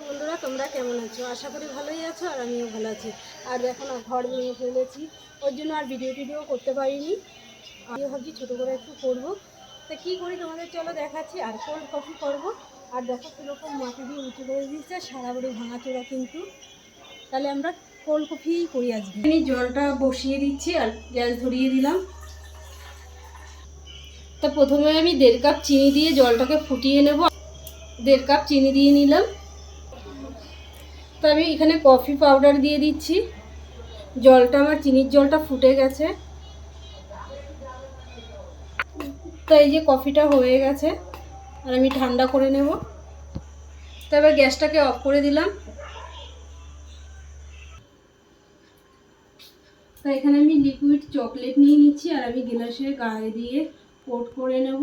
বন্ধুরা, তোমরা কেমন আছো? আশা করি ভালোই আছো, আর আমিও ভালো আছি। আর দেখো না, ঘর ভেঙে ফেলেছি, ওর জন্য আর ভিডিও করতে পারিনি। আমিও ভাবছি ছোটো করে একটু করবো। তা কী করি তোমাদের চলো দেখাচ্ছি। আর কোল্ড কফি করবো। আর দেখো কীরকম মাটি দিয়ে উঁচু করে দিচ্ছে, সারা বাড়ি ভাঙাচোরা কিন্তু। তাহলে আমরা কোল্ড কফিই করি আজকে। আমি জলটা বসিয়ে দিচ্ছি আর গ্যাস ধরিয়ে দিলাম। তা প্রথমে আমি 1.5 কাপ চিনি দিয়ে জলটাকে ফুটিয়ে নেব। 1.5 কাপ চিনি দিয়ে নিলাম। তো আমি এখানে কফি পাউডার দিয়ে দিচ্ছি। জলটা আমার চিনির জলটা ফুটে গেছে। তো এই যে কফিটা হয়ে গেছে, আর আমি ঠান্ডা করে নেব। তবে গ্যাসটাকে অফ করে দিলাম। তো এখানে আমি লিকুইড চকলেট নিয়ে নিচ্ছি, আর আমি গ্লাসের গায়ে দিয়ে কোট করে নেব।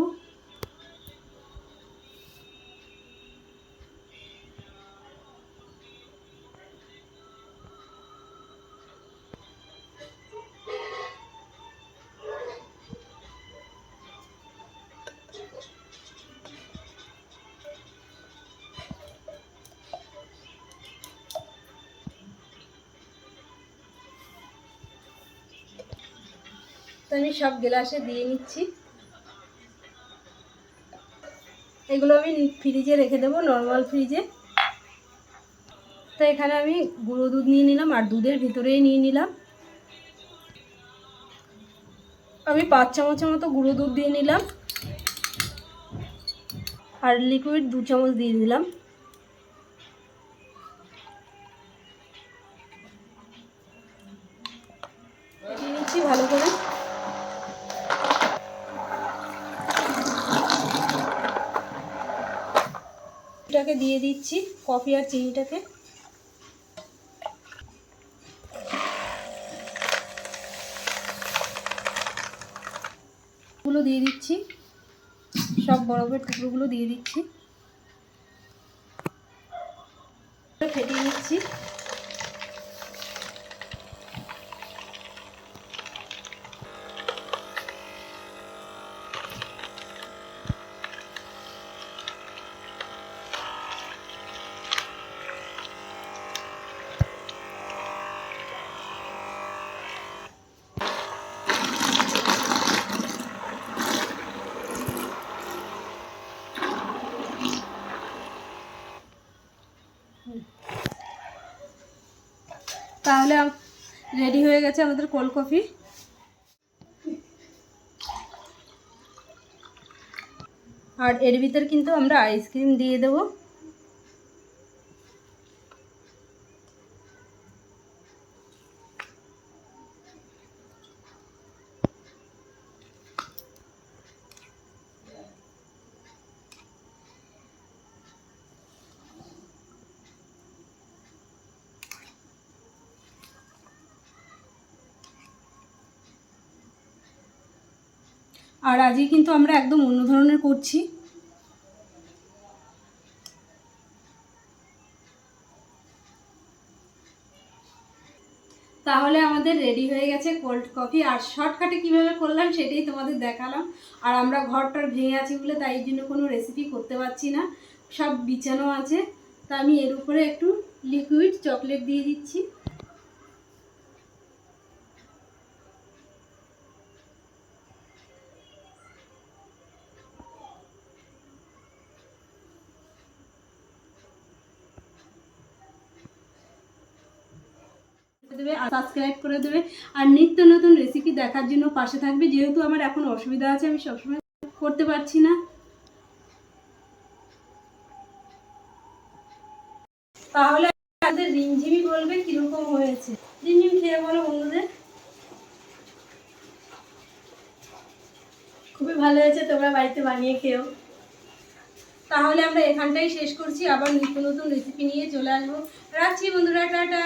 তো আমি সব গ্লাসে দিয়ে নিচ্ছি। এগুলো আমি ফ্রিজে রেখে দেবো, নর্মাল ফ্রিজে। তো এখানে আমি গুঁড়ো দুধ নিয়ে নিলাম, আর দুধের ভিতরেই নিয়ে নিলাম। আমি 5 চামচের মতো গুঁড়ো দুধ দিয়ে নিলাম, আর লিকুইড 2 চামচ দিয়ে দিলাম। দিয়ে নিচ্ছি ভালো করে। এটাকে দিয়ে দিচ্ছি, কফি আর চিনিটাকে। গুলো দিয়ে দিচ্ছি, সব বরফের টুকরোগুলো দিয়ে দিচ্ছি, ফেটিয়ে নিচ্ছি। তাহলে রেডি হয়ে গেছে আমাদের কোল্ড কফি। আর এর ভিতরে কিন্তু আমরা আইসক্রিম দিয়ে দেবো। আর আজকে কিন্তু আমরা একদম অন্য ধরনের করছি। তাহলে আমাদের রেডি হয়ে গেছে কোল্ড কফি। আর শর্টকাটে কীভাবে করলাম সেটাই তোমাদের দেখালাম। আর আমরা ঘরটার ভেঙে আছি বলে তাই জন্য কোনো রেসিপি করতে পারছি না, সব বিছানো আছে। তা আমি এর উপরে একটু লিকুইড চকলেট দিয়ে দিচ্ছি। দেবে আর সাবস্ক্রাইব করে দেবে, আর নিত্য নতুন রেসিপি দেখার জন্য পাশে থাকবে। যেহেতু আমার এখন অসুবিধা আছে, আমি সবসময় করতে পারছি না। তাহলে আমাদের রিমঝিমি বলবে কিরকম হয়েছে। রিমঝিম খেয়ে বলো বন্ধুদের। খুবই ভালো হয়েছে, তোমরা বাড়িতে বানিয়ে খেও। তাহলে আমরা এখানটাই শেষ করছি, আবার নিত্য নতুন রেসিপি নিয়ে চলে আসবো। রাখছি বন্ধুরা, টাটা।